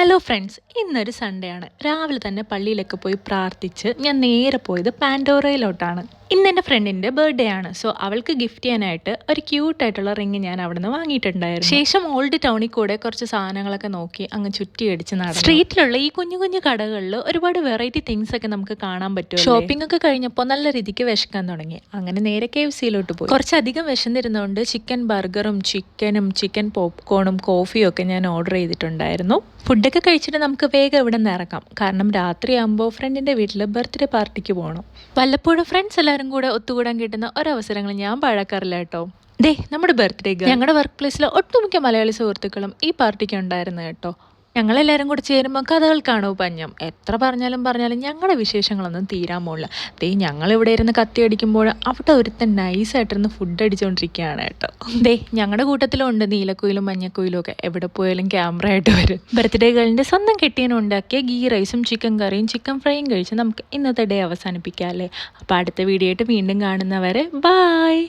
Hello friends, ഇന്നൊരു Sunday ആണ്. രാവിലെ തന്നെ പള്ളിയിലൊക്കെ പോയി പ്രാർത്ഥിച്ച് ഞാൻ നേരെ പോയത് പാൻഡോറയിലോട്ടാണ്. ഇന്ന് എൻ്റെ ഫ്രണ്ടിൻ്റെ ബർത്ത്ഡേ ആണ്. സോ അവൾക്ക് ഗിഫ്റ്റ് ചെയ്യാനായിട്ട് ഒരു ക്യൂട്ടായിട്ടുള്ള റിങ് ഞാൻ അവിടെ നിന്ന് വാങ്ങിയിട്ടുണ്ടായിരുന്നു. ശേഷം ഓൾഡ് ടൗണിൽ കൂടെ കുറച്ച് സാധനങ്ങളൊക്കെ നോക്കി അങ്ങ് ചുറ്റിയടിച്ച് നടന്നു. സ്ട്രീറ്റിലുള്ള ഈ കുഞ്ഞു കുഞ്ഞു കടകളിൽ ഒരുപാട് വെറൈറ്റി തിങ്സ് ഒക്കെ നമുക്ക് കാണാൻ പറ്റും. ഷോപ്പിംഗ് ഒക്കെ കഴിഞ്ഞപ്പോൾ നല്ല രീതിക്ക് വിശക്കാൻ തുടങ്ങി. അങ്ങനെ നേരെ KFCയിലോട്ട് പോയി. കുറച്ചധികം വിശന്നിരുന്നതുകൊണ്ട് ചിക്കൻ ബർഗറും ചിക്കൻ പോപ്കോണും കോഫിയും ഒക്കെ ഞാൻ ഓർഡർ ചെയ്തിട്ടുണ്ടായിരുന്നു. ഫുഡൊക്കെ കഴിച്ചിട്ട് നമുക്ക് വേഗം ഇവിടെ നിന്ന് ഇറങ്ങാം. കാരണം രാത്രിയാകുമ്പോൾ ഫ്രണ്ടിൻ്റെ വീട്ടിൽ ബർത്ത്ഡേ പാർട്ടിക്ക് പോകണം. വല്ലപ്പോഴും ഫ്രണ്ട്സ് എല്ലാവരും കൂടെ ഒത്തുകൂടാൻ കിട്ടുന്ന ഒരവസരങ്ങൾ ഞാൻ പാഴാക്കാറില്ല കേട്ടോ. നമ്മുടെ ബർത്ത്ഡേ ഞങ്ങളുടെ വർക്ക് പ്ലേസിലെ ഒട്ടുമിക്ക മലയാളി സുഹൃത്തുക്കളും ഈ പാർട്ടിക്ക് ഉണ്ടായിരുന്നു കേട്ടോ. ഞങ്ങളെല്ലാവരും കൂടെ ചേരുമ്പോൾ കഥകൾ കാണൂ പഞ്ഞം. എത്ര പറഞ്ഞാലും ഞങ്ങളുടെ വിശേഷങ്ങളൊന്നും തീരാൻ പോകില്ല. ഞങ്ങളിവിടെ ഇരുന്ന് കത്തിയടിക്കുമ്പോൾ അവിടെ ഒരുത്തൻ നൈസായിട്ടിരുന്ന് ഫുഡ് അടിച്ചുകൊണ്ടിരിക്കുകയാണ് കേട്ടോ. ഞങ്ങളുടെ കൂട്ടത്തിലും ഉണ്ട് നീലക്കുയിലും മഞ്ഞക്കുയിലും ഒക്കെ. എവിടെ പോയാലും ക്യാമറ ആയിട്ട് വരും. ബർത്ത്ഡേ ഗേളിൻ്റെ സ്വന്തം കെട്ടിയനും ഉണ്ടാക്കിയ ഗീ റൈസും ചിക്കൻ കറിയും ചിക്കൻ ഫ്രൈയും കഴിച്ച് നമുക്ക് ഇന്നത്തെ ഡേ അവസാനിപ്പിക്കാം അല്ലേ. അപ്പോൾ അടുത്ത വീഡിയോ ആയിട്ട് വീണ്ടും കാണുന്നവരെ ബായ്.